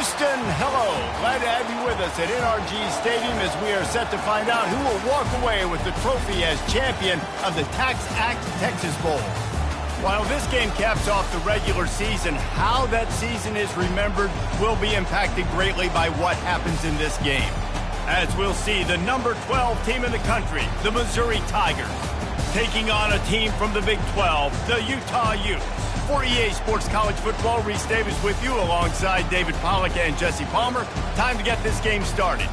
Houston, hello. Glad to have you with us at NRG Stadium as we are set to find out who will walk away with the trophy as champion of the TaxAct Texas Bowl. While this game caps off the regular season, how that season is remembered will be impacted greatly by what happens in this game. As we'll see, the number 12 team in the country, the Missouri Tigers, taking on a team from the Big 12, the Utah Utes. For EA Sports College Football, Reese Davis with you alongside David Pollack and Jesse Palmer. Time to get this game started.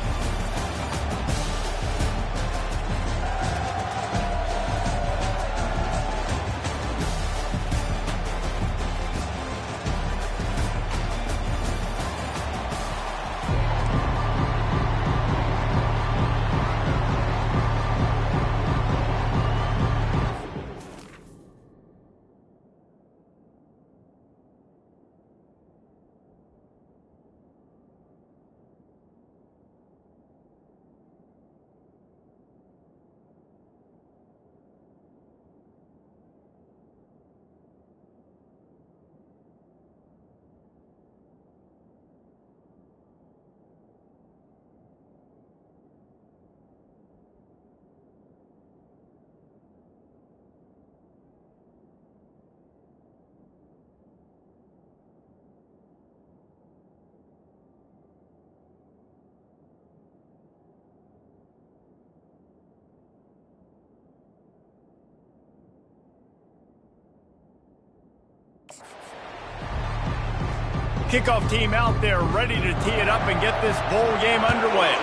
Kickoff team out there ready to tee it up and get this bowl game underway.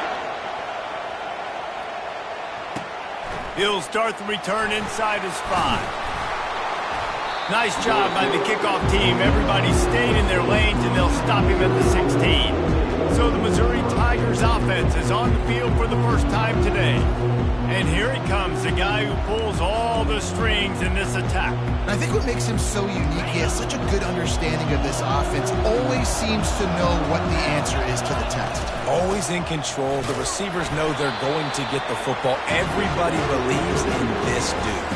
He'll start the return inside his 5. Nice job by the kickoff team. Everybody stayed in their lanes and they'll stop him at the 16. So the Missouri Tigers offense is on the field for the first time today. And here he comes, the guy who pulls all the strings in this attack. I think what makes him so unique, he has such a good understanding of this offense, always seems to know what the answer is to the test. Always in control. The receivers know they're going to get the football. Everybody believes in this dude.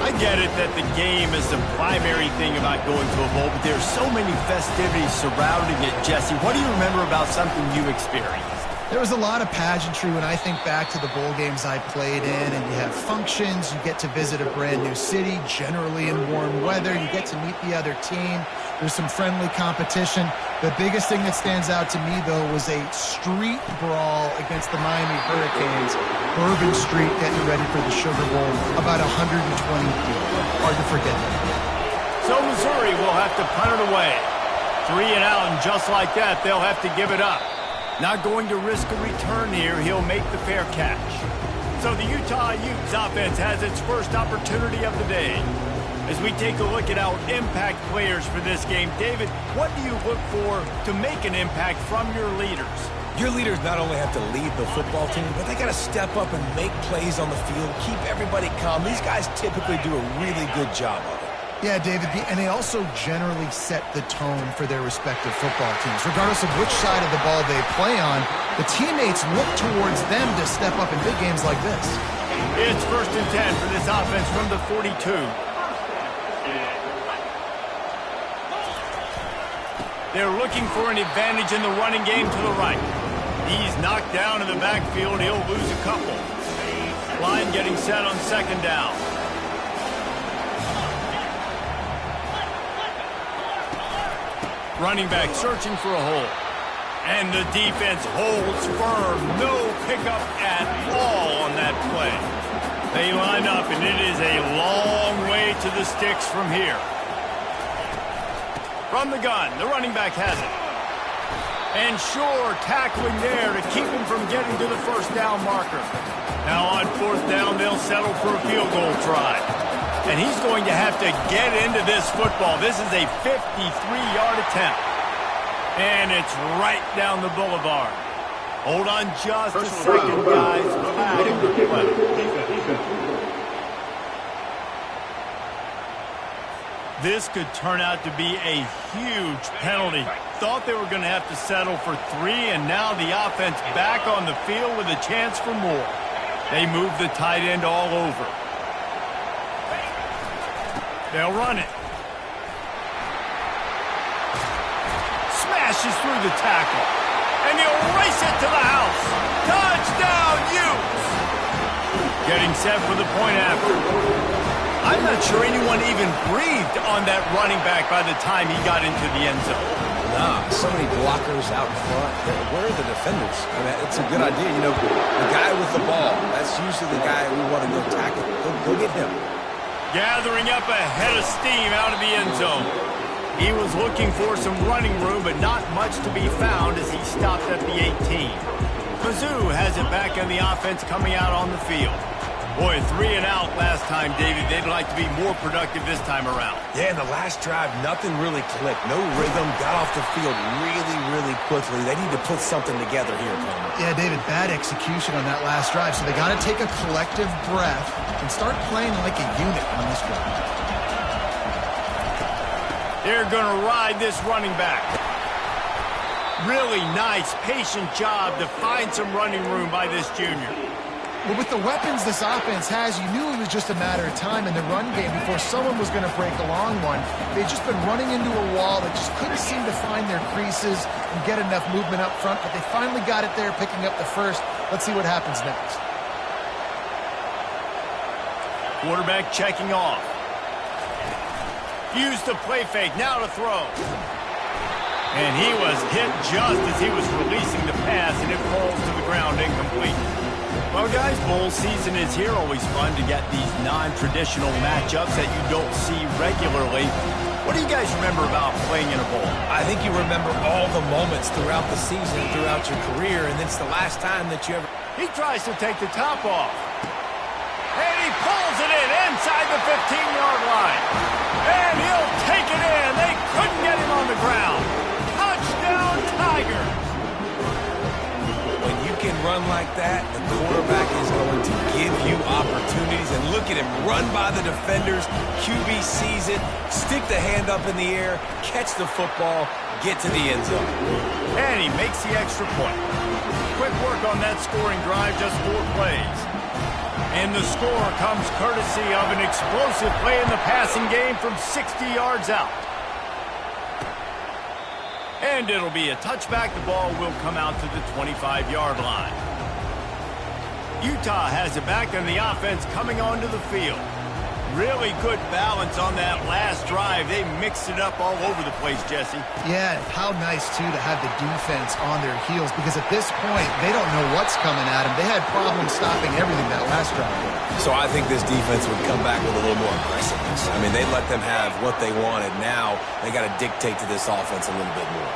I get it that the game is the primary thing about going to a bowl, but there's so many festivities surrounding it, Jesse. What do you remember about something you experienced? There was a lot of pageantry when I think back to the bowl games I played in, and you have functions, you get to visit a brand new city, generally in warm weather, you get to meet the other team, there's some friendly competition. The biggest thing that stands out to me, though, was a street brawl against the Miami Hurricanes, Bourbon Street getting ready for the Sugar Bowl, about 120 feet. Hard to forget that. So Missouri will have to punt it away. 3 and out, and just like that, they'll have to give it up. Not going to risk a return here. He'll make the fair catch. So the Utah Utes offense has its first opportunity of the day. As we take a look at our impact players for this game, David, what do you look for to make an impact from your leaders? Your leaders not only have to lead the football team, but they got to step up and make plays on the field, keep everybody calm. These guys typically do a really good job of it. Yeah, David, and they also generally set the tone for their respective football teams. Regardless of which side of the ball they play on, the teammates look towards them to step up in big games like this. It's 1st and 10 for this offense from the 42. They're looking for an advantage in the running game to the right. He's knocked down in the backfield. He'll lose a couple. Line getting set on 2nd down. Running back searching for a hole. And the defense holds firm. No pickup at all on that play. They line up, and it is a long way to the sticks from here. From the gun, the running back has it. And sure, tackling there to keep him from getting to the 1st down marker. Now on 4th down, they'll settle for a field goal try. And he's going to have to get into this football. This is a 53-yard attempt. And it's right down the boulevard. Hold on just a second, guys. This could turn out to be a huge penalty. Thought they were going to have to settle for 3, and now the offense back on the field with a chance for more. They move the tight end all over. They'll run it. Smash pushes through the tackle. And he'll race it to the house. Touchdown, Utes! Getting set for the point after. I'm not sure anyone even breathed on that running back by the time he got into the end zone. Nah, so many blockers out in front. Where are the defenders? I mean, it's a good idea. You know, the guy with the ball, that's usually the guy we want to go tackle. Go get him. Gathering up a head of steam out of the end zone. He was looking for some running room, but not much to be found as he stopped at the 18. Mizzou has it back on the offense coming out on the field. Boy, 3 and out last time, David. They'd like to be more productive this time around. Yeah, in the last drive, nothing really clicked. No rhythm, got off the field really quickly. They need to put something together here, Palmer. Yeah, David, bad execution on that last drive. So they got to take a collective breath and start playing like a unit on this drive. They're going to ride this running back. Really nice, patient job to find some running room by this junior. Well, with the weapons this offense has, you knew it was just a matter of time in the run game before someone was going to break a long one. They'd just been running into a wall that just couldn't seem to find their creases and get enough movement up front, but they finally got it there, picking up the first. Let's see what happens next. Quarterback checking off. Used the play fake, now to throw. And he was hit just as he was releasing the pass, and it falls to the ground incomplete. Well, guys, bowl season is here. Always fun to get these non-traditional matchups that you don't see regularly. What do you guys remember about playing in a bowl? I think you remember all the moments throughout the season, throughout your career, and it's the last time that you ever... He tries to take the top off. And he pulls it in inside the 15-yard line. And he'll take it in. They couldn't get him on the ground. Touchdown, Tigers. When you can run like that, the quarterback is going to give you opportunities. And look at him run by the defenders. QB sees it, stick the hand up in the air, catch the football, get to the end zone. And he makes the extra point. Quick work on that scoring drive, just 4 plays. And the score comes courtesy of an explosive play in the passing game from 60 yards out. And it'll be a touchback. The ball will come out to the 25-yard line. Utah has it back on the offense coming onto the field. Really good balance on that last drive. They mixed it up all over the place, Jesse. Yeah, how nice, too, to have the defense on their heels, because at this point, they don't know what's coming at them. They had problems stopping everything that last drive. So I think this defense would come back with a little more aggressiveness. I mean, they let them have what they wanted. Now they got to dictate to this offense a little bit more.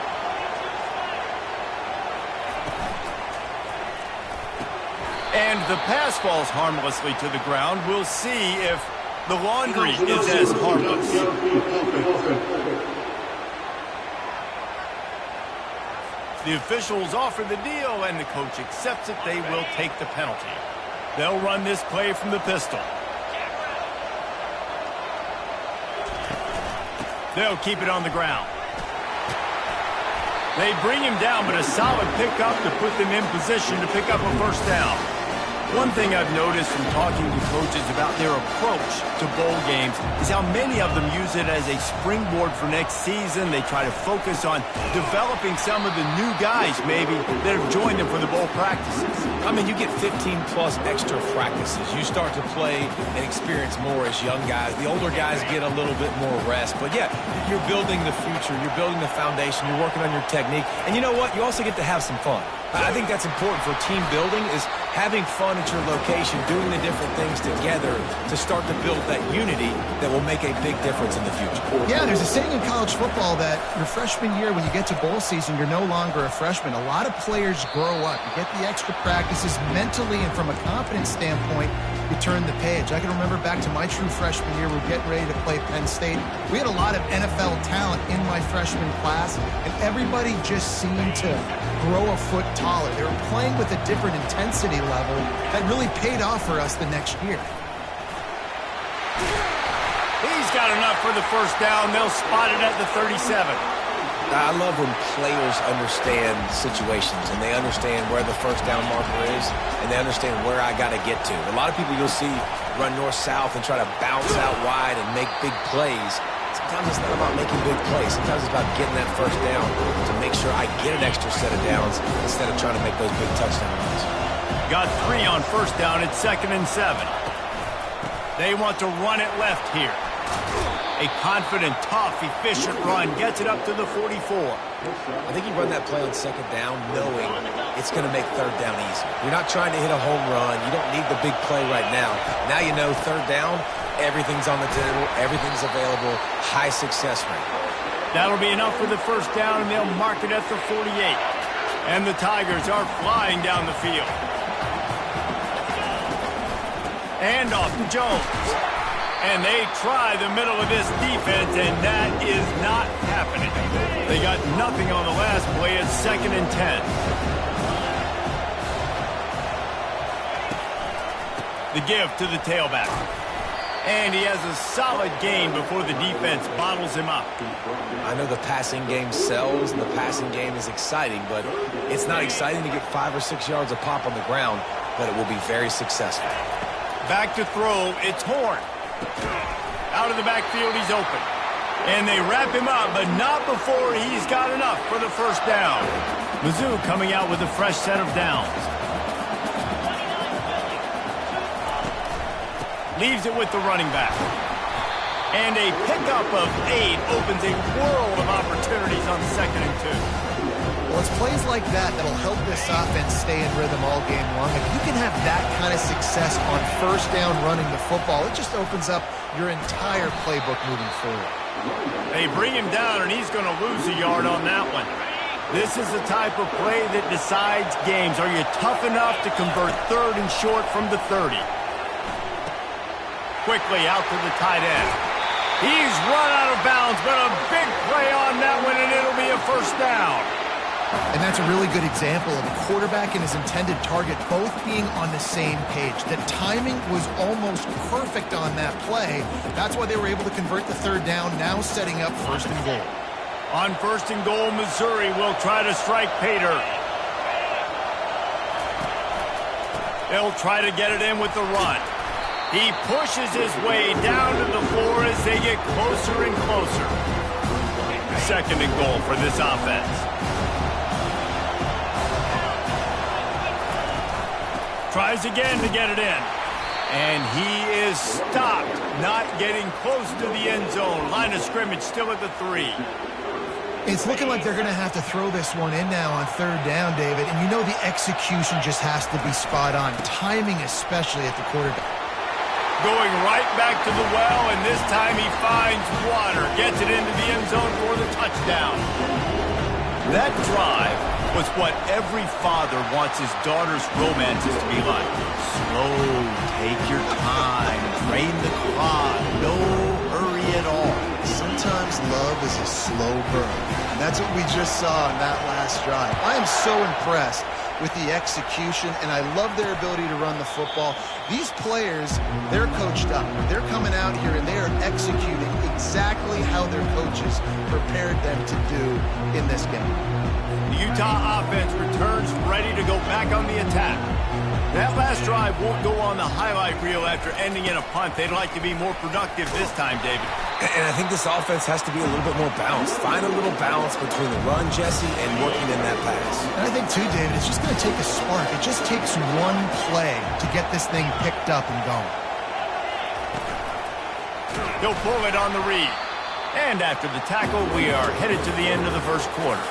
And the pass falls harmlessly to the ground. We'll see if the laundry is as harmless. The officials offer the deal, and the coach accepts it. They will take the penalty. They'll run this play from the pistol. They'll keep it on the ground. They bring him down, but a solid pickup to put them in position to pick up a first down. One thing I've noticed from talking to coaches about their approach to bowl games is how many of them use it as a springboard for next season. They try to focus on developing some of the new guys, maybe, that have joined them for the bowl practices. I mean, you get 15-plus extra practices. You start to play and experience more as young guys. The older guys get a little bit more rest. But, yeah, you're building the future. You're building the foundation. You're working on your technique. And you know what? You also get to have some fun. I think that's important for team building, is having fun at your location, doing the different things together to start to build that unity that will make a big difference in the future. Yeah, there's a saying in college football that your freshman year, when you get to bowl season, you're no longer a freshman. A lot of players grow up. You get the extra practices mentally, and from a confidence standpoint, you turn the page. I can remember back to my true freshman year, we were getting ready to play Penn State. We had a lot of NFL talent in my freshman class, and everybody just seemed to grow a foot taller. They were playing with a different intensity level that really paid off for us the next year. He's got enough for the first down. They'll spot it at the 37. I love when players understand situations and they understand where the first down marker is and they understand where I got to get to. A lot of people you'll see run north-south and try to bounce out wide and make big plays. Sometimes it's not about making big plays. Sometimes it's about getting that first down to make sure I get an extra set of downs instead of trying to make those big touchdown runs. Got 3 on first down at 2nd and 7. They want to run it left here. A confident, tough, efficient run gets it up to the 44. I think you run that play on 2nd down knowing it's going to make 3rd down easy. You're not trying to hit a home run. You don't need the big play right now. Now you know 3rd down, everything's on the table, everything's available, high success rate. That'll be enough for the first down, and they'll mark it at the 48. And the Tigers are flying down the field. And off to Jones. And they try the middle of this defense, and that is not happening. They got nothing on the last play at 2nd and 10. The give to the tailback. And he has a solid gain before the defense bottles him up. I know the passing game sells, and the passing game is exciting, but it's not exciting to get 5 or 6 yards a pop on the ground, but it will be very successful. Back to throw, it's Horn. Out of the backfield, he's open. And they wrap him up, but not before he's got enough for the first down. Mizzou coming out with a fresh set of downs. Leaves it with the running back. And a pickup of 8 opens a world of opportunities on 2nd and 2. Well, it's plays like that that'll help this offense stay in rhythm all game long. If you can have that kind of success on first down running the football, it just opens up your entire playbook moving forward. They bring him down, and he's going to lose a yard on that one. This is the type of play that decides games. Are you tough enough to convert 3rd and short from the 30? Quickly out to the tight end. He's run out of bounds, but a big play on that one, and it'll be a first down. And that's a really good example of a quarterback and his intended target both being on the same page. The timing was almost perfect on that play. That's why they were able to convert the 3rd down, now setting up 1st and goal. On 1st and goal, Missouri will try to strike Pater. They'll try to get it in with the run. He pushes his way down to the floor as they get closer and closer. 2nd and goal for this offense. Tries again to get it in. And he is stopped, not getting close to the end zone. Line of scrimmage still at the 3. It's looking like they're going to have to throw this one in now on 3rd down, David. And you know the execution just has to be spot on. Timing especially at the quarterback. Going right back to the well, and this time he finds water. Gets it into the end zone for the touchdown. That drive was what every father wants his daughter's romances to be like. Slow, take your time, drain the clock, no hurry at all. Sometimes love is a slow burn. And that's what we just saw in that last drive. I am so impressed with the execution, and I love their ability to run the football. These players, they're coached up. They're coming out here, and they are executing exactly how their coaches prepared them to do in this game. The Utah offense returns ready to go back on the attack. That last drive won't go on the highlight reel after ending in a punt. They'd like to be more productive this time, David. And I think this offense has to be a little bit more balanced. Find a little balance between the run, Jesse, and working in that pass. And I think, too, David, it's just going to take a spark. It just takes one play to get this thing picked up and going. He'll pull it on the read. And after the tackle, we are headed to the end of the first quarter.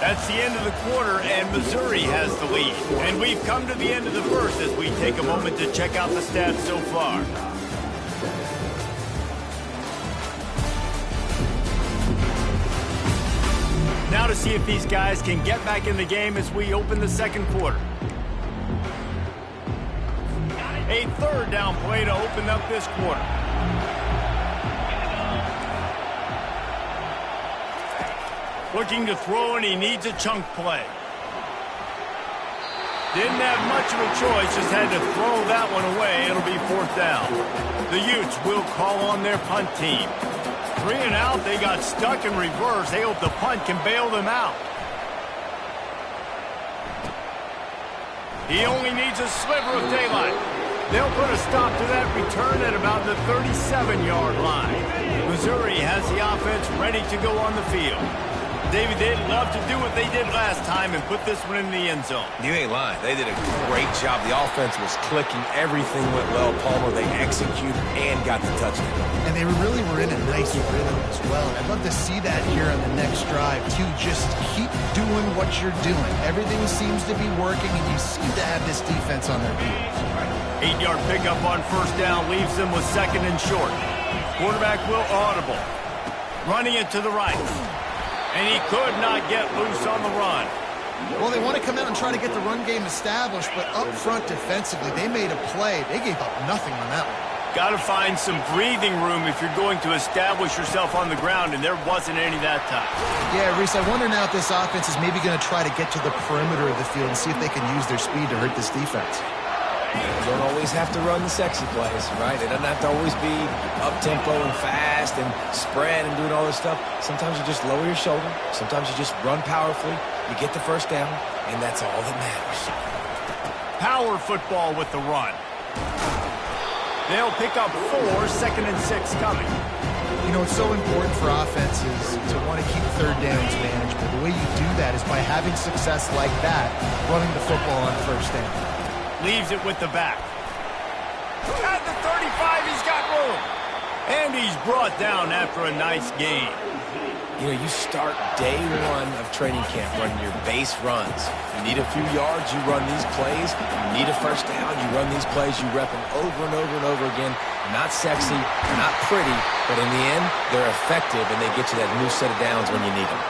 That's the end of the quarter, and Missouri has the lead. And we've come to the end of the first as we take a moment to check out the stats so far. Now to see if these guys can get back in the game as we open the second quarter. A 3rd down play to open up this quarter. Looking to throw, and he needs a chunk play. Didn't have much of a choice, just had to throw that one away. It'll be 4th down. The Utes will call on their punt team. 3 and out, they got stuck in reverse. They hope the punt can bail them out. He only needs a sliver of daylight. They'll put a stop to that return at about the 37-yard line. Missouri has the offense ready to go on the field. David, they'd love to do what they did last time and put this one in the end zone. You ain't lying. They did a great job. The offense was clicking. Everything went well. Palmer, they executed and got the touchdown. And they really were in a nice rhythm as well. I'd love to see that here on the next drive, too. Just keep doing what you're doing. Everything seems to be working, and you seem to have this defense on their heels. 8-yard pickup on first down leaves them with second and short. Quarterback will audible. Running it to the right. And he could not get loose on the run. Well, they want to come out and try to get the run game established, but up front defensively, they made a play. They gave up nothing on that one. Got to find some breathing room if you're going to establish yourself on the ground, and there wasn't any that time. Yeah, Reese, I wonder now if this offense is maybe going to try to get to the perimeter of the field and see if they can use their speed to hurt this defense. You don't always have to run the sexy plays, right? It doesn't have to always be up-tempo and fast and spread and doing all this stuff. Sometimes you just lower your shoulder. Sometimes you just run powerfully. You get the first down, and that's all that matters. Power football with the run. They'll pick up 4, second and 6 coming. You know, it's so important for offenses to want to keep third downs manageable. The way you do that is by having success like that, running the football on first down. Leaves it with the back. At the 35, he's got room. And he's brought down after a nice gain. You know, you start day one of training camp running your base runs. You need a few yards, you run these plays. You need a first down, you run these plays. You rep them over and over and over again. Not sexy, not pretty, but in the end, they're effective, and they get you that new set of downs when you need them.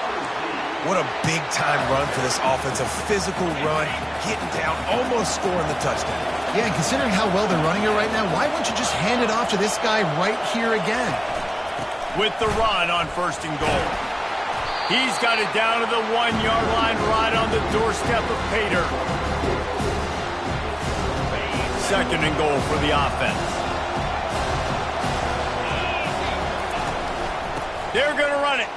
What a big-time run for this offense. A physical run, getting down, almost scoring the touchdown. Yeah, and considering how well they're running it right now, why wouldn't you just hand it off to this guy right here again? With the run on first and goal. He's got it down to the 1-yard line right on the doorstep of Pater. Second and goal for the offense. They're going to run it.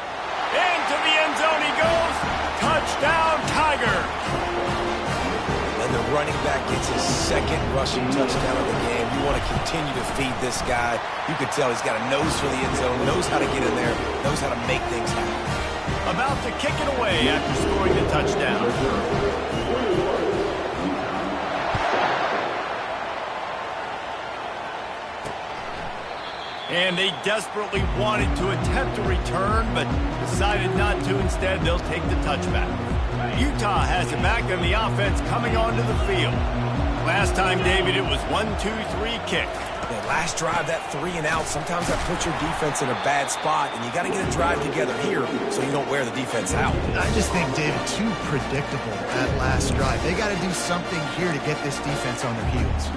Into the end zone he goes. Touchdown, Tiger. And the running back gets his second rushing touchdown of the game. You want to continue to feed this guy. You can tell he's got a nose for the end zone, knows how to get in there, knows how to make things happen. About to kick it away after scoring the touchdown. And they desperately wanted to attempt a return, but decided not to. Instead, they'll take the touchback. Utah has it back on the offense coming onto the field. Last time, David, it was 1-2-3 kick. Yeah, last drive, that 3 and out, sometimes that puts your defense in a bad spot, and you got to get a drive together here so you don't wear the defense out. I just think, David, too predictable that last drive. They got to do something here to get this defense on their heels.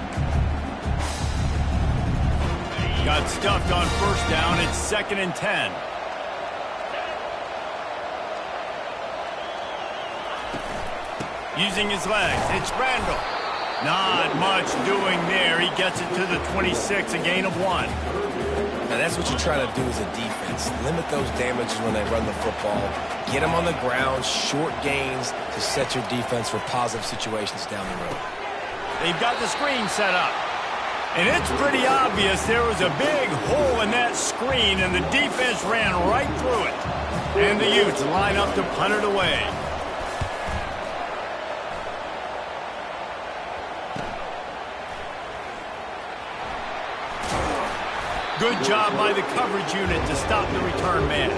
Got stuffed on first down. It's second and 10. Using his legs, it's Randall. Not much doing there. He gets it to the 26, a gain of 1. Now that's what you try to do as a defense. Limit those damages when they run the football. Get them on the ground, short gains to set your defense for positive situations down the road. They've got the screen set up. And it's pretty obvious there was a big hole in that screen, and the defense ran right through it. And the Utes line up to punt it away. Good job by the coverage unit to stop the return man.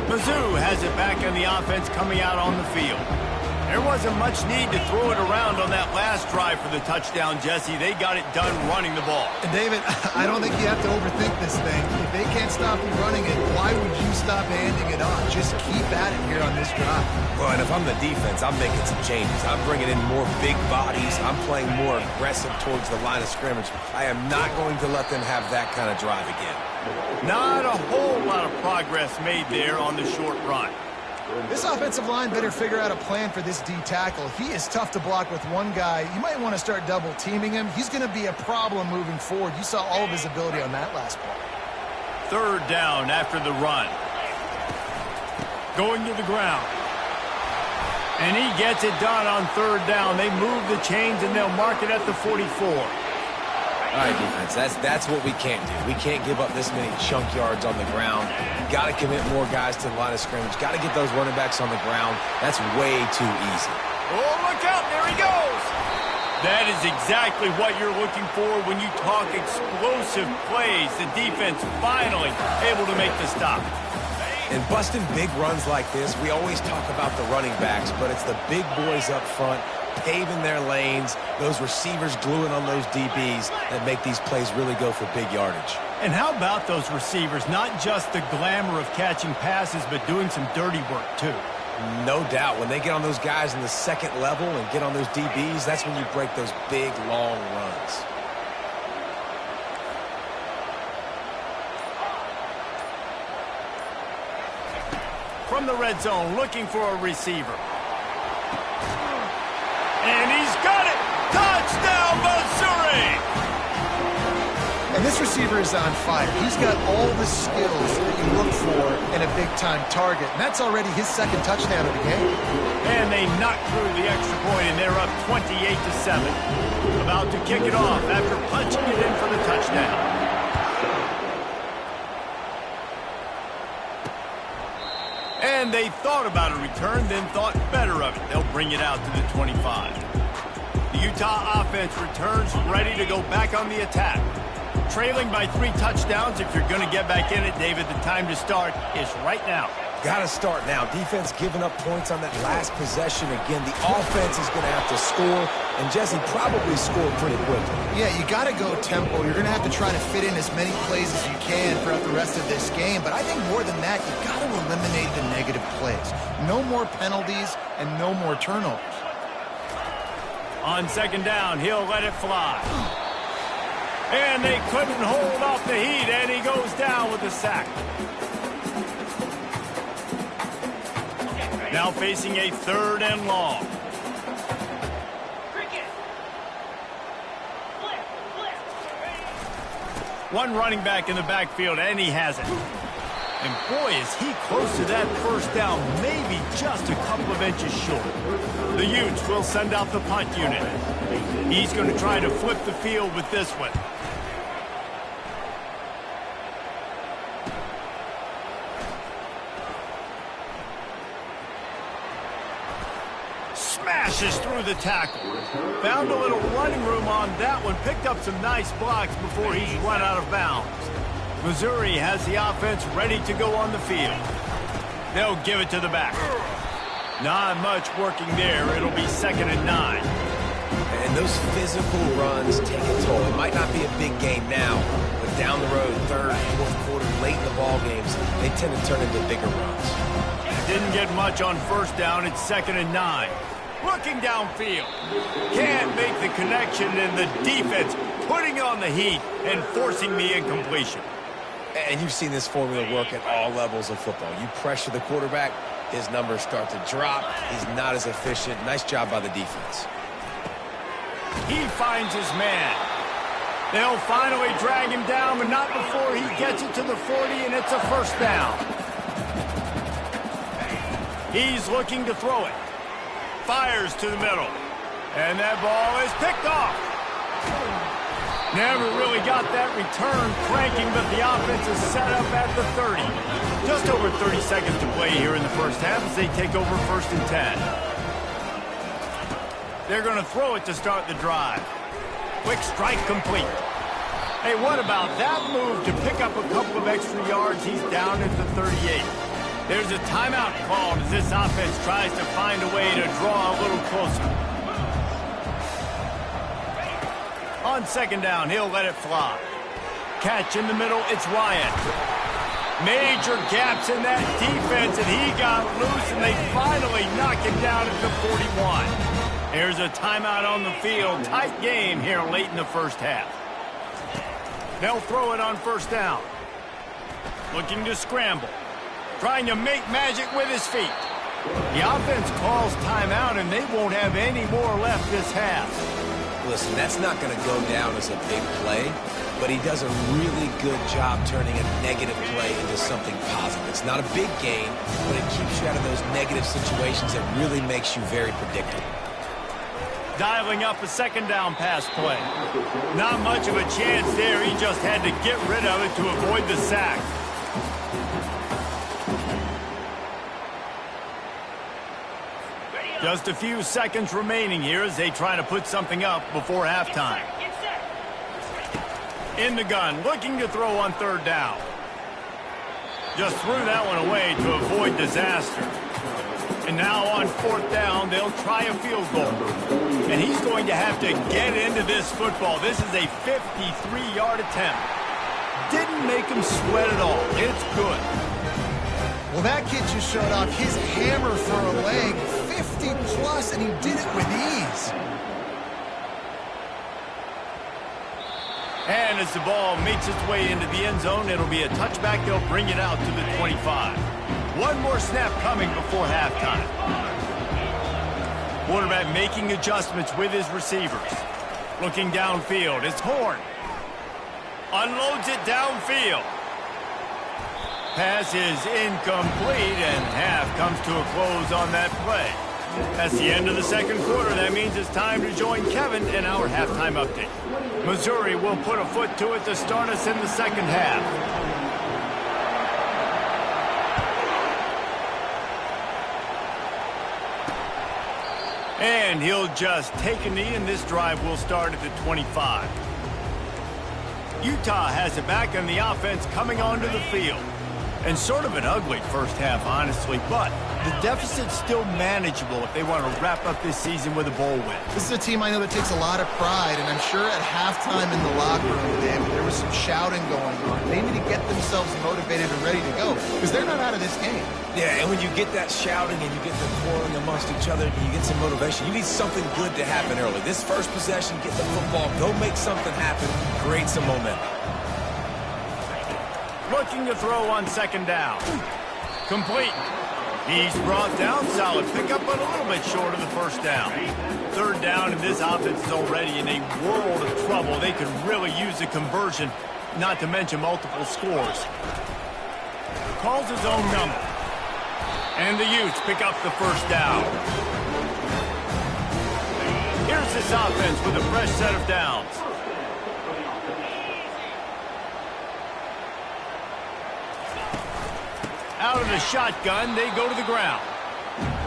Mizzou has it back on the offense coming out on the field. There wasn't much need to throw it around on that last drive for the touchdown, Jesse. They got it done running the ball. And David, I don't think you have to overthink this thing. If they can't stop you running it, why would you stop handing it off? Just keep at it here on this drive. Well, and if I'm the defense, I'm making some changes. I'm bringing in more big bodies. I'm playing more aggressive towards the line of scrimmage. I am not going to let them have that kind of drive again. Not a whole lot of progress made there on the short run. This offensive line better figure out a plan for this D tackle. He is tough to block with one guy. You might want to start double teaming him. He's going to be a problem moving forward. You saw all of his ability on that last play. Third down after the run. Going to the ground. And he gets it done on third down. They move the chains, and they'll mark it at the 44. All right, defense, that's what we can't do. We can't give up this many chunk yards on the ground. Got to commit more guys to the line of scrimmage. Got to get those running backs on the ground. That's way too easy. Oh, look out. There he goes. That is exactly what you're looking for when you talk explosive plays. The defense finally able to make the stop. And busting big runs like this, we always talk about the running backs, but it's the big boys up front paving their lanes, those receivers gluing on those DBs that make these plays really go for big yardage. And how about those receivers? Not just the glamour of catching passes, but doing some dirty work too. No doubt. When they get on those guys in the second level and get on those DBs, that's when you break those big, long runs. From the red zone, looking for a receiver. And he's got it! Touchdown, Missouri! And this receiver is on fire. He's got all the skills that you look for in a big-time target. And that's already his second touchdown of the game. And they knock through the extra point, and they're up 28-7. About to kick it off after punching it in for the touchdown. And they thought about a return, then thought better of it. They'll bring it out to the 25. The Utah offense returns ready to go back on the attack. Trailing by 3 touchdowns. If you're going to get back in it, David, the time to start is right now. Got to start now. Defense giving up points on that last possession. Again, the offense is going to have to score, and Jesse probably scored pretty quickly. Yeah, you got to go tempo. You're going to have to try to fit in as many plays as you can throughout the rest of this game. But I think more than that, you got to eliminate the negative plays. No more penalties and no more turnovers. On second down, he'll let it fly. And they couldn't hold off the heat, and he goes down with a sack. Now facing a 3rd and long. One running back in the backfield, and he has it. And boy, is he close to that first down, maybe just a couple of inches short. The Utes will send out the punt unit. He's going to try to flip the field with this one. Smashes through the tackle. Found a little running room on that one. Picked up some nice blocks before he's run out of bounds. Missouri has the offense ready to go on the field. They'll give it to the back. Not much working there. It'll be 2nd and 9. And those physical runs take a toll. It might not be a big game now, but down the road, 3rd, 4th quarter, late in the ball games, they tend to turn into bigger runs. Didn't get much on first down. It's 2nd and 9. Looking downfield. Can't make the connection, and the defense putting on the heat and forcing the incompletion. And you've seen this formula work at all levels of football. You pressure the quarterback, his numbers start to drop. He's not as efficient. Nice job by the defense. He finds his man. They'll finally drag him down, but not before he gets it to the 40, and it's a first down. He's looking to throw it. Fires to the middle. And that ball is picked off. Never really got that return cranking, but the offense is set up at the 30. Just over 30 seconds to play here in the first half as they take over 1st and 10. They're going to throw it to start the drive. Quick strike complete. Hey, what about that move to pick up a couple of extra yards? He's down at the 38. There's a timeout called as this offense tries to find a way to draw a little closer. On second down, he'll let it fly. Catch in the middle, it's Ryan. Major gaps in that defense, and he got loose, and they finally knock him down at the 41. There's a timeout on the field. Tight game here late in the first half. They'll throw it on first down. Looking to scramble. Trying to make magic with his feet. The offense calls timeout, and they won't have any more left this half. Listen, that's not going to go down as a big play, but he does a really good job turning a negative play into something positive. It's not a big gain, but it keeps you out of those negative situations that really makes you very predictable. Dialing up a second down pass play. Not much of a chance there. He just had to get rid of it to avoid the sack. Just a few seconds remaining here as they try to put something up before halftime. In the gun, looking to throw on third down. Just threw that one away to avoid disaster. And now on fourth down, they'll try a field goal. And he's going to have to get into this football. This is a 53-yard attempt. Didn't make him sweat at all. It's good. Well, that kid just showed off his hammer for a leg, 50-plus, and he did it with ease. And as the ball makes its way into the end zone, it'll be a touchback. They'll bring it out to the 25. One more snap coming before halftime. Quarterback making adjustments with his receivers. Looking downfield, it's Horn. Unloads it downfield. Pass is incomplete, and half comes to a close on that play. That's the end of the second quarter. That means it's time to join Kevin in our halftime update. Missouri will put a foot to it to start us in the second half. And he'll just take a knee, and this drive will start at the 25. Utah has it back, and the offense coming onto the field. And sort of an ugly first half, honestly, but the deficit's still manageable if they want to wrap up this season with a bowl win. This is a team I know that takes a lot of pride, and I'm sure at halftime in the locker room, David, there was some shouting going on. They need to get themselves motivated and ready to go, because they're not out of this game. Yeah, and when you get that shouting and you get the quarreling amongst each other and you get some motivation, you need something good to happen early. This first possession, get the football, go make something happen, create some momentum. Looking to throw on second down. Complete. He's brought down. Solid pickup, but a little bit short of the first down. Third down, and this offense is already in a world of trouble. They could really use a conversion, not to mention multiple scores. Calls his own number. And the Utes pick up the first down. Here's this offense with a fresh set of downs. Out of the shotgun, they go to the ground.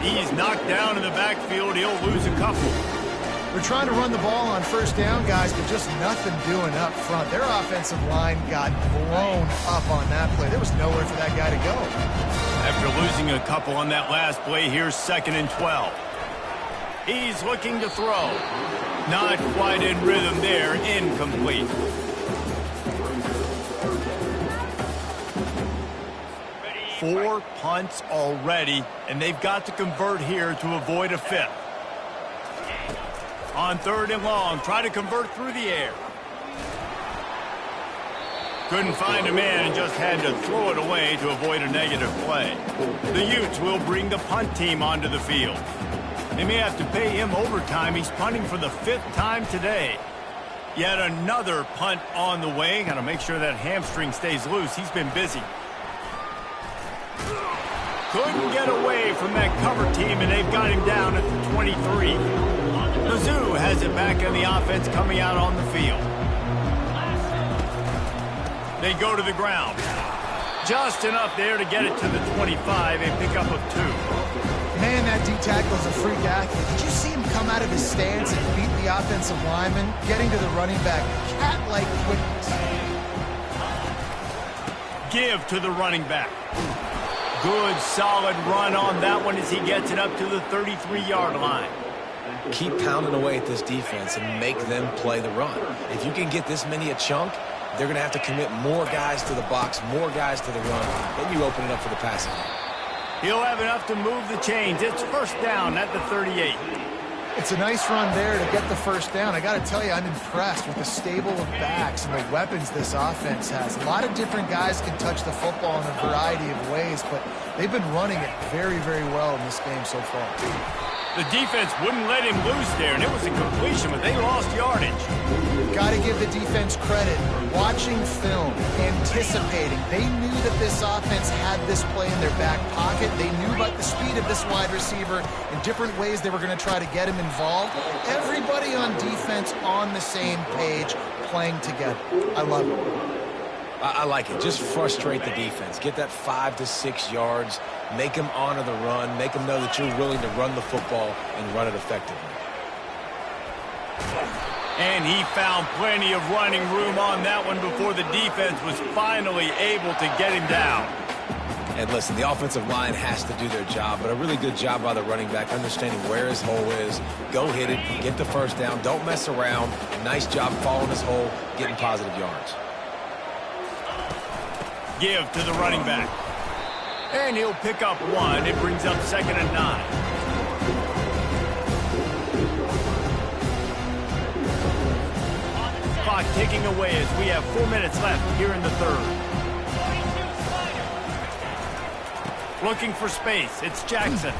He's knocked down in the backfield. He'll lose a couple. They're trying to run the ball on first down, guys, but just nothing doing up front. Their offensive line got blown up on that play. There was nowhere for that guy to go. After losing a couple on that last play, here's 2nd and 12. He's looking to throw. Not quite in rhythm there. Incomplete. Four punts already, and they've got to convert here to avoid a fifth. On 3rd and long, try to convert through the air. Couldn't find a man and just had to throw it away to avoid a negative play. The Utes will bring the punt team onto the field. They may have to pay him overtime. He's punting for the 5th time today. Yet another punt on the way. Got to make sure that hamstring stays loose. He's been busy. Couldn't get away from that cover team, and they've got him down at the 23. Mizzou has it back in the offense coming out on the field. They go to the ground. Just enough there to get it to the 25. A pickup of 2. Man, that D-tackle is a freak athlete. Did you see him come out of his stance and beat the offensive lineman, getting to the running back? Cat-like quickness. Give to the running back. Good, solid run on that one as he gets it up to the 33-yard line. Keep pounding away at this defense and make them play the run. If you can get this many a chunk, they're going to have to commit more guys to the box, more guys to the run. Then you open it up for the passing. He'll have enough to move the chains. It's first down at the 38. It's a nice run there to get the first down. I got to tell you, I'm impressed with the stable of backs and the weapons this offense has. A lot of different guys can touch the football in a variety of ways, but they've been running it very, very well in this game so far. The defense wouldn't let him loose there, and it was a completion, but they lost yardage. Got to give the defense credit. Watching film, anticipating. They knew that this offense had this play in their back pocket. They knew about the speed of this wide receiver in different ways they were going to try to get him involved. Everybody on defense on the same page, playing together. I love it. I like it. Just frustrate the defense. Get that 5 to 6 yards. Make them honor the run. Make them know that you're willing to run the football and run it effectively. And he found plenty of running room on that one before the defense was finally able to get him down. And listen, the offensive line has to do their job, but a really good job by the running back understanding where his hole is. Go hit it, get the first down, don't mess around. Nice job following his hole, getting positive yards. Give to the running back. And he'll pick up one. It brings up 2nd and 9. Clock ticking away as we have 4 minutes left here in the third. Looking for space. It's Jackson.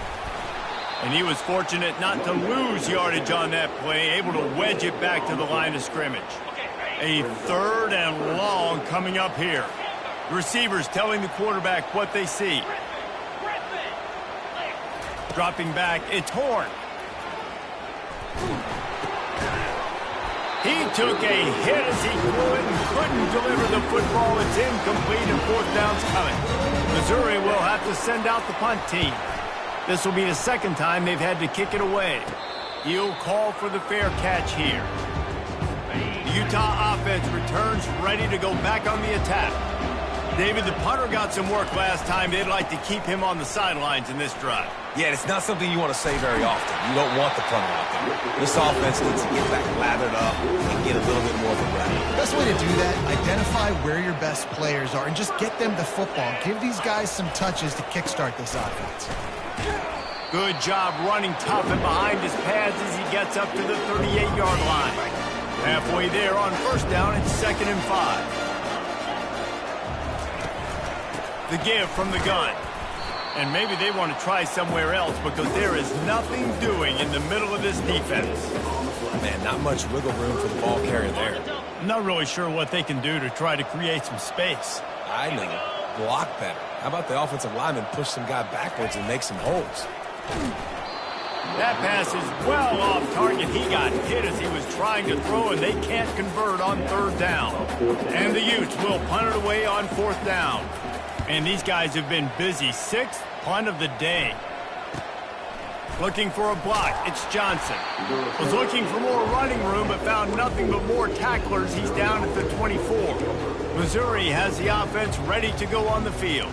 And he was fortunate not to lose yardage on that play, able to wedge it back to the line of scrimmage. A 3rd and long coming up here. The receivers telling the quarterback what they see. Dropping back, it's Horn. He took a hit as he couldn't deliver the football. It's incomplete and 4th down's coming. Missouri will have to send out the punt team. This will be the 2nd time they've had to kick it away. He'll call for the fair catch here. The Utah offense returns ready to go back on the attack. David, the punter got some work last time. They'd like to keep him on the sidelines in this drive. Yeah, it's not something you want to say very often. You don't want the punter out there. This offense needs to get back lathered up and get a little bit more of a rep. Best way to do that, identify where your best players are and just get them the football. Give these guys some touches to kickstart this offense. Good job running tough and behind his pads as he gets up to the 38-yard line. Halfway there on 1st down, it's 2nd and 5. The give from the gun. And maybe they want to try somewhere else because there is nothing doing in the middle of this defense. Man, not much wiggle room for the ball carrier there. I'm not really sure what they can do to try to create some space. I know. Block better. How about the offensive lineman push some guy backwards and make some holes? That pass is well off target. He got hit as he was trying to throw, and they can't convert on 3rd down. And the Utes will punt it away on 4th down. And these guys have been busy. 6th punt of the day. Looking for a block. It's Johnson. Was looking for more running room, but found nothing but more tacklers. He's down at the 24. Missouri has the offense ready to go on the field.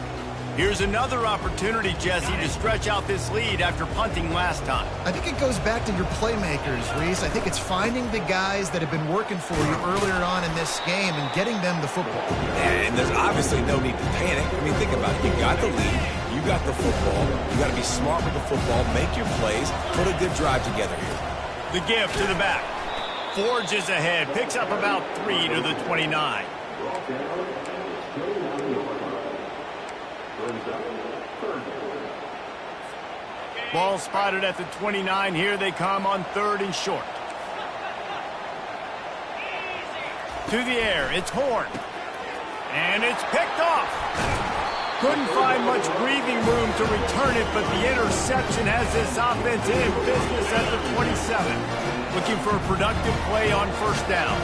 Here's another opportunity, Jesse, to stretch out this lead after punting last time. I think it goes back to your playmakers, Reese. I think it's finding the guys that have been working for you earlier on in this game and getting them the football. And there's obviously no need to panic. I mean, think about it. You got the lead. You got the football. You got to be smart with the football. Make your plays. Put a good drive together here. The give to the back. Forges ahead. Picks up about 3 to the 29. Ball spotted at the 29. Here they come on 3rd and short. To the air, it's Horn. And it's picked off. Couldn't find much breathing room to return it, but the interception has this offense in business at the 27. Looking for a productive play on 1st down.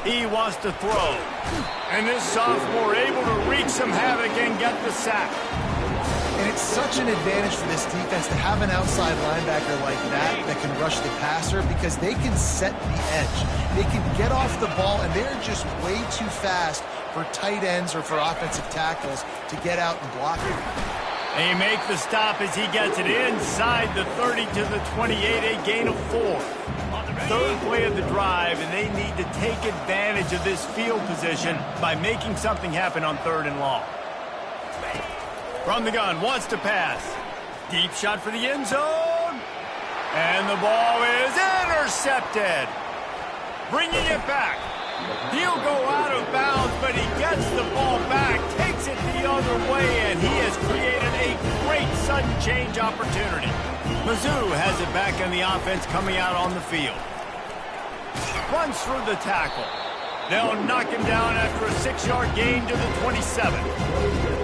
He wants to throw. And this sophomore able to wreak some havoc and get the sack. And it's such an advantage for this defense to have an outside linebacker like that can rush the passer because they can set the edge. They can get off the ball, and they're just way too fast for tight ends or for offensive tackles to get out and block it. They make the stop as he gets it inside the 30 to the 28, a gain of 4. 3rd play of the drive, and they need to take advantage of this field position by making something happen on 3rd and long. From the gun, wants to pass. Deep shot for the end zone. And the ball is intercepted. Bringing it back. He'll go out of bounds, but he gets the ball back, takes takes it the other way, and he has created a great sudden change opportunity. Mizzou has it back in the offense coming out on the field. Runs through the tackle. They'll knock him down after a 6-yard gain to the 27.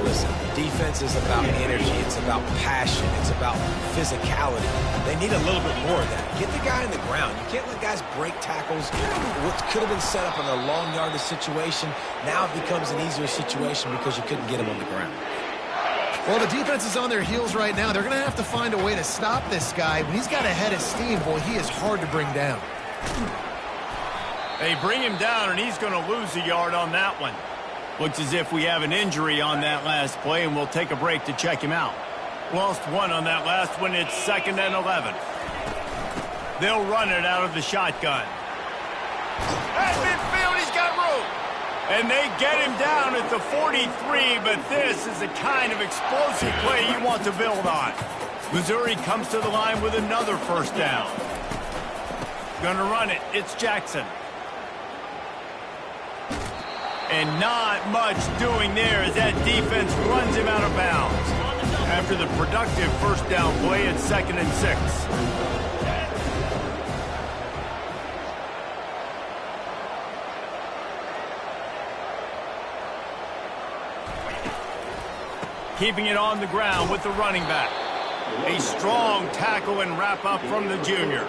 Listen, defense is about energy. It's about passion. It's about physicality. They need a little bit more of that. Get the guy in the ground. You can't let guys break tackles. What could have been set up in a long yardage situation, now it becomes an easier situation because you couldn't get him on the ground. Well, the defense is on their heels right now. They're going to have to find a way to stop this guy. When he's got a head of steam, boy, he is hard to bring down. They bring him down, and he's going to lose a yard on that one. Looks as if we have an injury on that last play, and we'll take a break to check him out. Lost one on that last one. It's 2nd and 11. They'll run it out of the shotgun. At midfield, he's got room. And they get him down at the 43, but this is the kind of explosive play you want to build on. Missouri comes to the line with another first down. Gonna run it. It's Jackson. And not much doing there as that defense runs him out of bounds. After the productive first down play, it's 2nd and 6. Keeping it on the ground with the running back. A strong tackle and wrap up from the junior.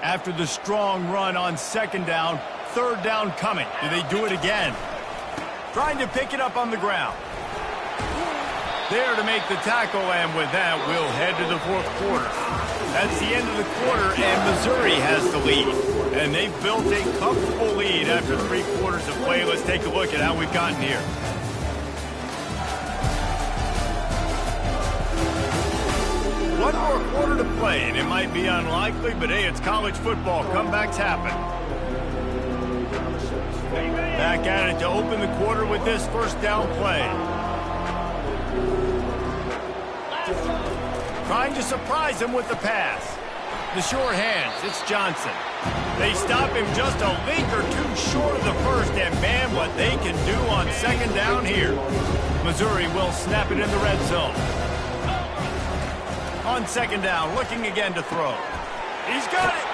After the strong run on 2nd down, 3rd down coming. Do they do it again? Trying to pick it up on the ground. There to make the tackle, and with that, we'll head to the 4th quarter. That's the end of the quarter, and Missouri has the lead. And they've built a comfortable lead after 3 quarters of play. Let's take a look at how we've gotten here. One more quarter to play, and it might be unlikely, but hey, it's college football. Comebacks happen. Back at it to open the quarter with this first down play. Trying to surprise him with the pass. The sure hands, it's Johnson. They stop him just a link or two short of the first, and man, what they can do on 2nd down here. Missouri will snap it in the red zone. On 2nd down, looking again to throw. He's got it.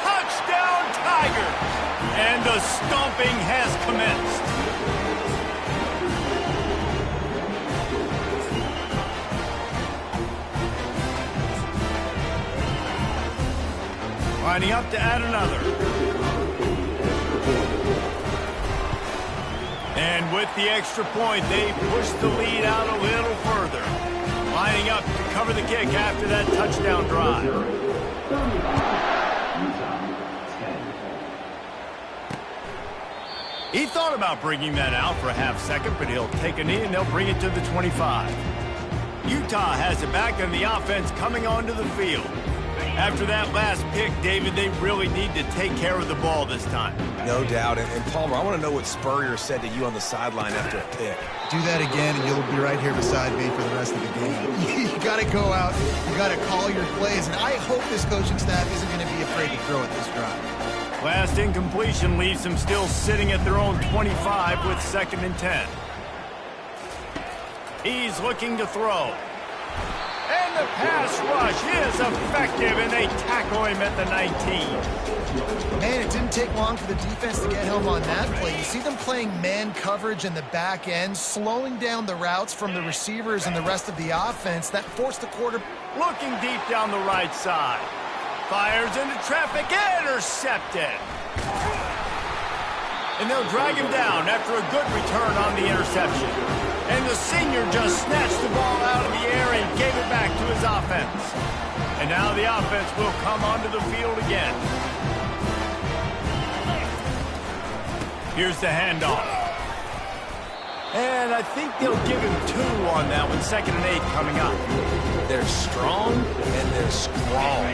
Touchdown, Tigers. And the stomping has commenced. Lining up to add another. And with the extra point, they push the lead out a little further. Lining up to cover the kick after that touchdown drive. He thought about bringing that out for a half second, but he'll take a knee and they'll bring it to the 25. Utah has it back on the offense coming onto the field. After that last pick, David, they really need to take care of the ball this time. No doubt. And Palmer, I want to know what Spurrier said to you on the sideline after a pick. Do that again, and you'll be right here beside me for the rest of the game. You got to go out. You got to call your plays, and I hope this coaching staff isn't going to be afraid to throw at this drive. Last incompletion leaves them still sitting at their own 25 with 2nd and 10. He's looking to throw. And the pass rush is effective, and they tackle him at the 19. Man, it didn't take long for the defense to get home on that play. You see them playing man coverage in the back end, slowing down the routes from the receivers and the rest of the offense. That forced the quarter. Looking deep down the right side. Fires into traffic, intercepted. And they'll drag him down after a good return on the interception. And the senior just snatched the ball out of the air and gave it back to his offense. And now the offense will come onto the field again. Here's the handoff. And I think they'll give him 2 on that one. 2nd and 8 coming up. They're strong and they're scrawl.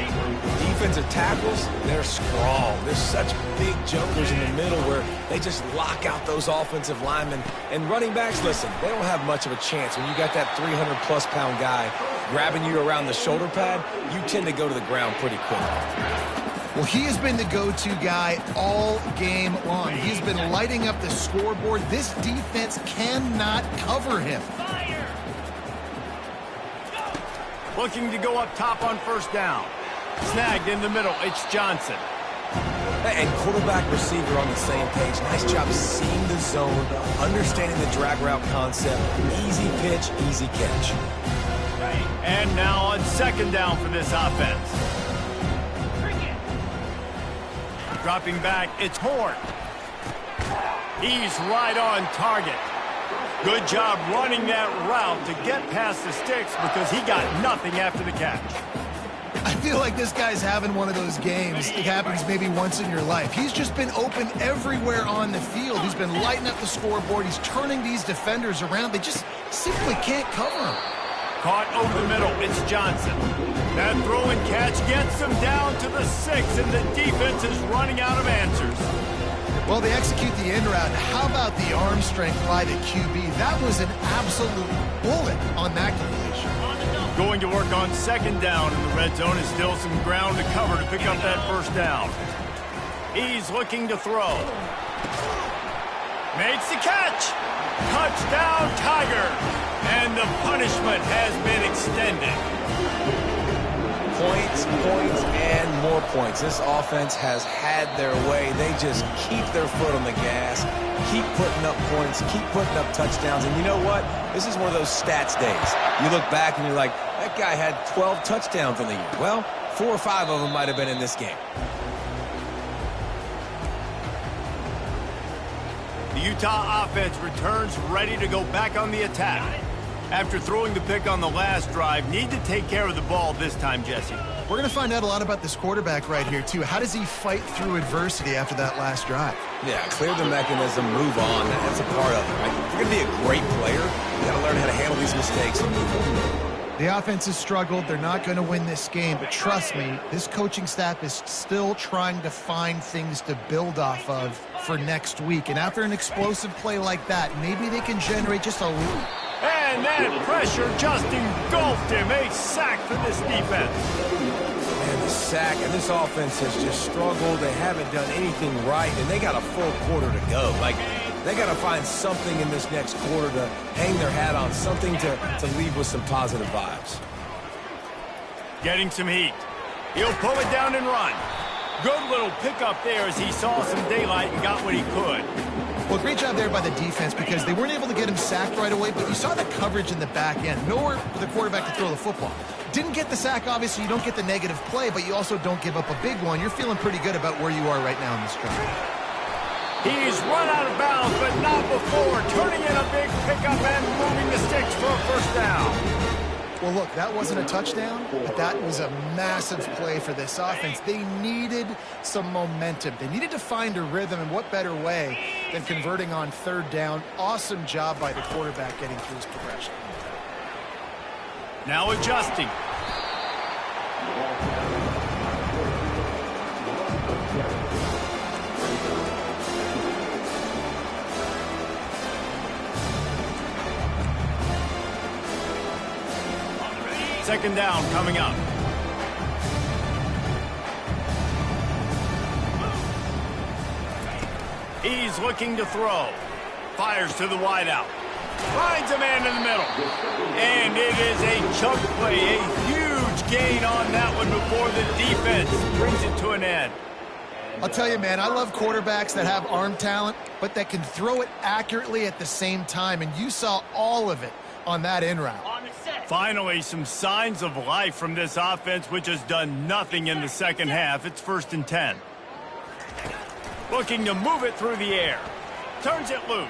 Defensive tackles, they're scrawl. There's such big jumpers in the middle where they just lock out those offensive linemen. And running backs, listen, they don't have much of a chance. When you got that 300-plus pound guy grabbing you around the shoulder pad, you tend to go to the ground pretty quick. Well, he has been the go-to guy all game long. He's been lighting up the scoreboard. This defense cannot cover him. Looking to go up top on first down. Snagged in the middle. It's Johnson. And quarterback receiver on the same page. Nice job seeing the zone, understanding the drag route concept. Easy pitch, easy catch. And now on second down for this offense. Dropping back, it's Horn. He's right on target. Good job running that route to get past the sticks because he got nothing after the catch. I feel like this guy's having one of those games. It happens maybe once in your life. He's just been open everywhere on the field. He's been lighting up the scoreboard. He's turning these defenders around. They just simply can't cover him. Caught over the middle, it's Johnson. That throw and catch gets them down to the 6, and the defense is running out of answers. Well, they execute the end route. How about the arm strength by the QB? That was an absolute bullet on that completion. Going to work on second down in the red zone is still some ground to cover to pick up that first down. He's looking to throw. Makes the catch. Touchdown, Tiger. And the punishment has been extended. Points, points, and more points. This offense has had their way. They just keep their foot on the gas, keep putting up points, keep putting up touchdowns. And you know what? This is one of those stats days. You look back and you're like, that guy had 12 touchdowns on the year. Well, 4 or 5 of them might have been in this game. The Utah offense returns ready to go back on the attack. After throwing the pick on the last drive, need to take care of the ball this time, Jesse. We're going to find out a lot about this quarterback right here, too. How does he fight through adversity after that last drive? Yeah, clear the mechanism, move on. That's a part of it, right? If you're going to be a great player, you got to learn how to handle these mistakes and move on. The offense has struggled. They're not going to win this game. But trust me, this coaching staff is still trying to find things to build off of for next week. And after an explosive play like that, maybe they can generate just a little. And that pressure just engulfed him. A sack for this defense. And the sack, and this offense has just struggled. They haven't done anything right, and they got a full quarter to go. Like, they got to find something in this next quarter to hang their hat on, something to leave with some positive vibes. Getting some heat. He'll pull it down and run. Good little pickup there as he saw some daylight and got what he could. Well, great job there by the defense because they weren't able to get him sacked right away, but you saw the coverage in the back end. Nowhere for the quarterback to throw the football. Didn't get the sack, obviously. You don't get the negative play, but you also don't give up a big one. You're feeling pretty good about where you are right now in this drive. He's run out of bounds, but not before. Turning in a big pickup and moving the sticks for a first down. Well, look, that wasn't a touchdown, but that was a massive play for this offense. They needed some momentum. They needed to find a rhythm, and what better way than converting on third down. Awesome job by the quarterback getting through his progression. Now adjusting. Second down coming up. He's looking to throw. Fires to the wideout. Finds a man in the middle. And it is a chunk play. A huge gain on that one before the defense brings it to an end. I'll tell you, man, I love quarterbacks that have arm talent, but that can throw it accurately at the same time. And you saw all of it on that in route. Finally, some signs of life from this offense, which has done nothing in the second half. It's 1st and 10. Looking to move it through the air. Turns it loose.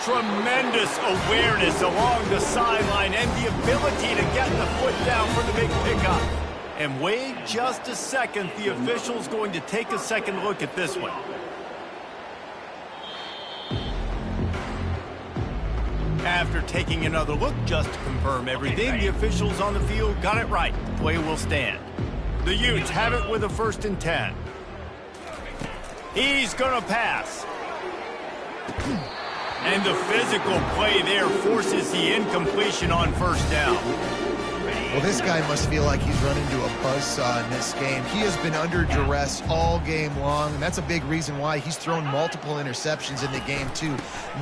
Tremendous awareness along the sideline and the ability to get the foot down for the big pickup. And wait just a second. The official's going to take a second look at this one. After taking another look just to confirm everything, the officials on the field got it right. Play will stand. The Utes have it with a 1st and 10. He's going to pass. And the physical play there forces the incompletion on first down. Well, this guy must feel like he's run into a buzzsaw in this game. He has been under duress all game long, and that's a big reason why he's thrown multiple interceptions in the game, too.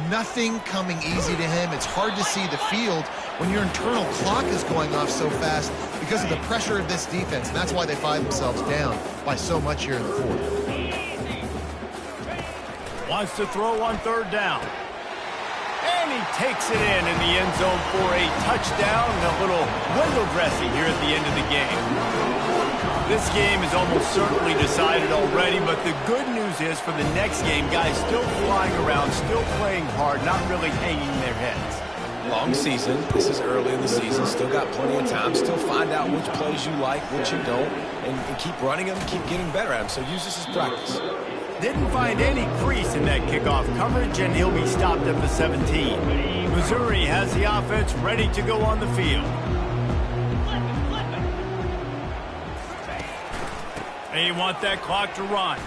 Nothing coming easy to him. It's hard to see the field when your internal clock is going off so fast because of the pressure of this defense, and that's why they find themselves down by so much here in the fourth. Wants to throw on third down. And he takes it in the end zone for a touchdown and a little window dressing here at the end of the game. This game is almost certainly decided already, but the good news is for the next game, guys still flying around, still playing hard, not really hanging their heads. Long season. This is early in the season. Still got plenty of time. Still find out which plays you like, which you don't, and keep running them, keep getting better at them. So use this as practice. Didn't find any crease in that kickoff coverage, and he'll be stopped at the 17. Missouri has the offense ready to go on the field. They want that clock to run.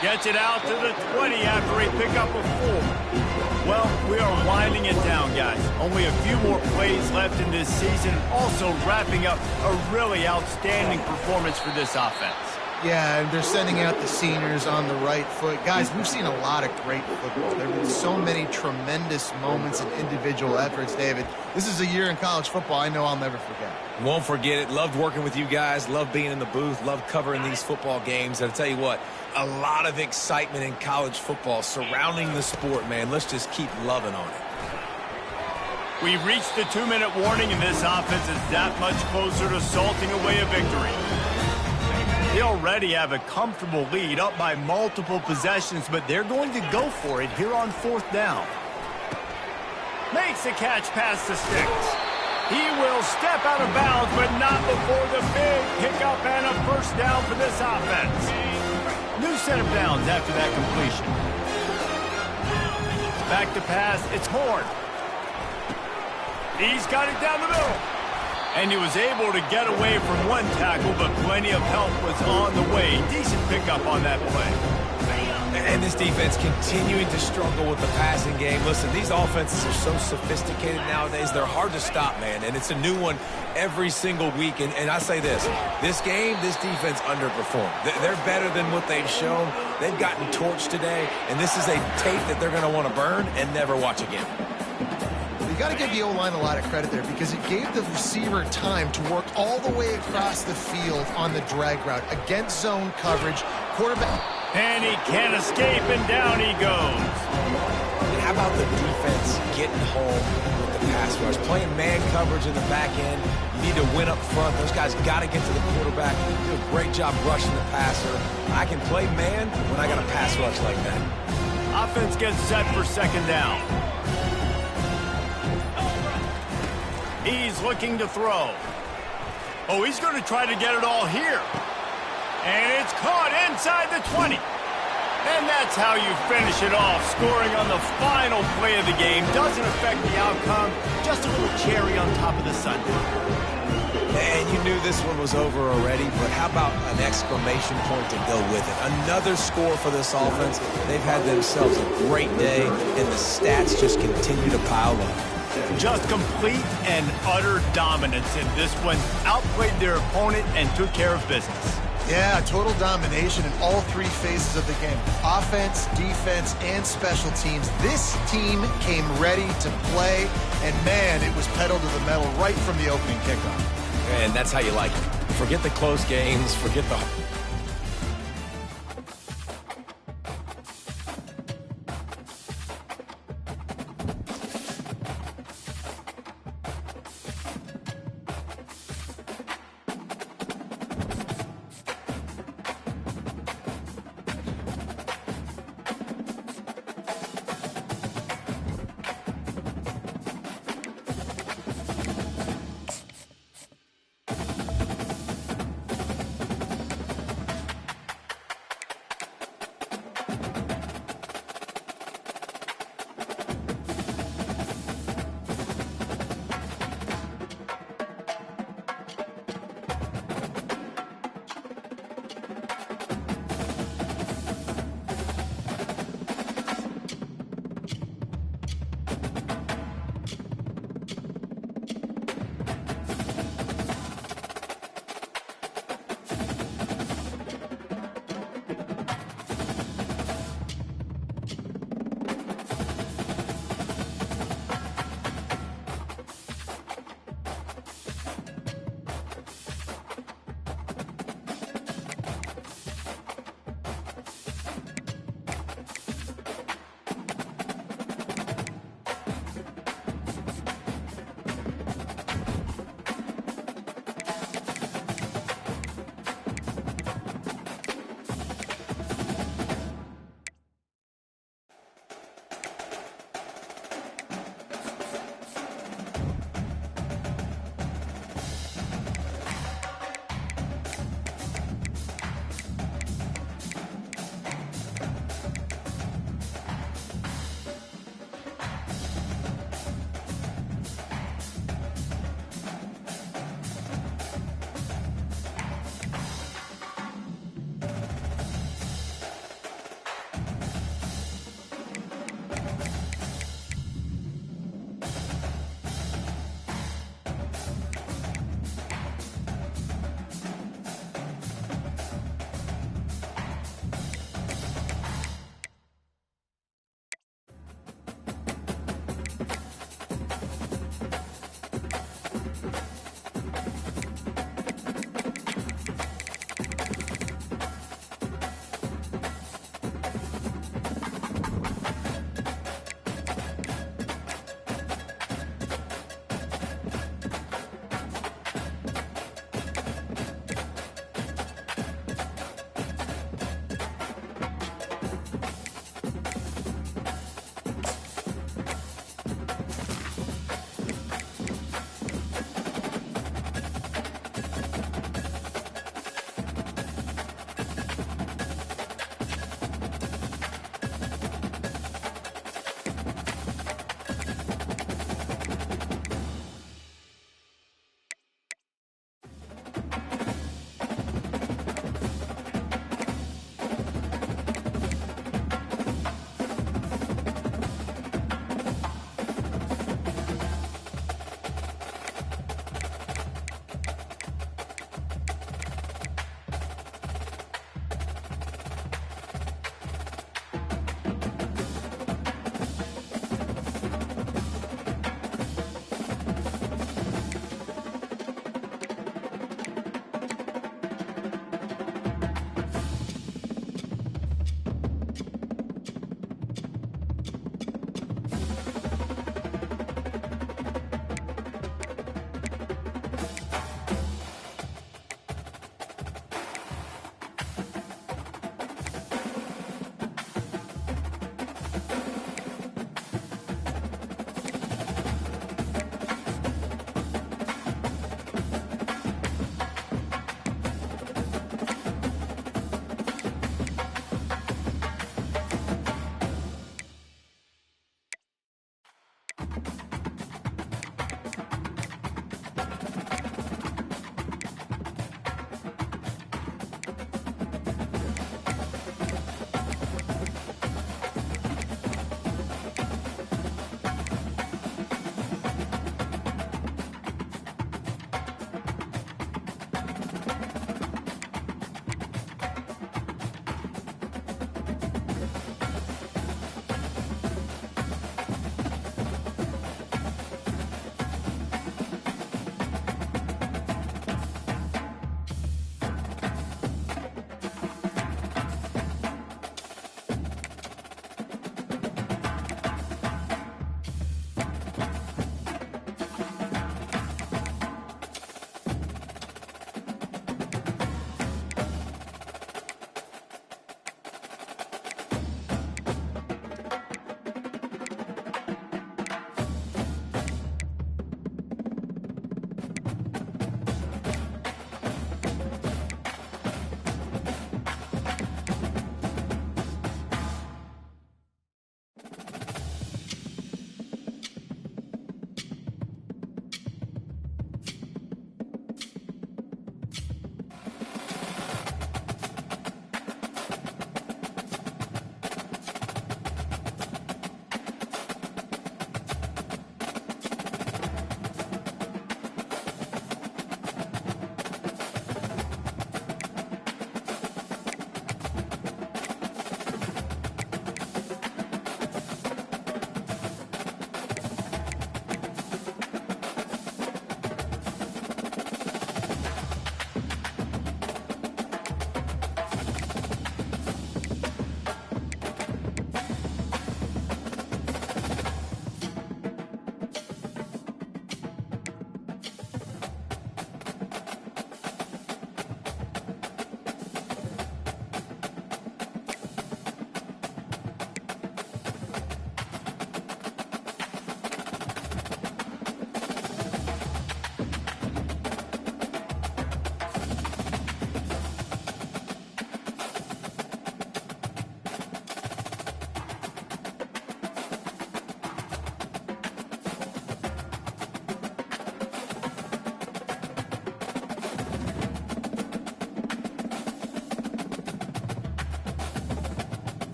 Gets it out to the 20 after a pickup of 4. Well, we are winding it down, guys. Only a few more plays left in this season. Also wrapping up a really outstanding performance for this offense. Yeah, and they're sending out the seniors on the right foot. Guys, we've seen a lot of great football. There have been so many tremendous moments and individual efforts, David. This is a year in college football I know I'll never forget. Won't forget it. Loved working with you guys. Loved being in the booth. Loved covering these football games. And I'll tell you what, a lot of excitement in college football surrounding the sport, man. Let's just keep loving on it. We've reached the 2-minute warning, and this offense is that much closer to salting away a victory. They already have a comfortable lead, up by multiple possessions, but they're going to go for it here on fourth down. Makes a catch past the sticks. He will step out of bounds, but not before the big pickup and a first down for this offense. New set of downs after that completion. Back to pass, it's Horn. He's got it down the middle. And he was able to get away from one tackle, but plenty of help was on the way. Decent pickup on that play. And this defense continuing to struggle with the passing game. Listen, these offenses are so sophisticated nowadays. They're hard to stop, man. And it's a new one every single week. And I say this game, this defense underperformed. They're better than what they've shown. They've gotten torched today. And this is a tape that they're going to want to burn and never watch again. You got to give the O-line a lot of credit there because it gave the receiver time to work all the way across the field on the drag route against zone coverage. Quarterback. And he can't escape, and down he goes. How about the defense getting home with the pass rush? Playing man coverage in the back end. You need to win up front. Those guys got to get to the quarterback. Do a great job rushing the passer. I can play man when I got a pass rush like that. Offense gets set for second down. He's looking to throw. Oh, he's going to try to get it all here. And it's caught inside the 20. And that's how you finish it off. Scoring on the final play of the game doesn't affect the outcome. Just a little cherry on top of the sundae. And you knew this one was over already, but how about an exclamation point to go with it? Another score for this offense. They've had themselves a great day, and the stats just continue to pile up. Just complete and utter dominance in this one. Outplayed their opponent and took care of business. Yeah, total domination in all three phases of the game. Offense, defense, and special teams. This team came ready to play, and man, it was pedal to the metal right from the opening kickoff. And that's how you like it. Forget the close games, forget the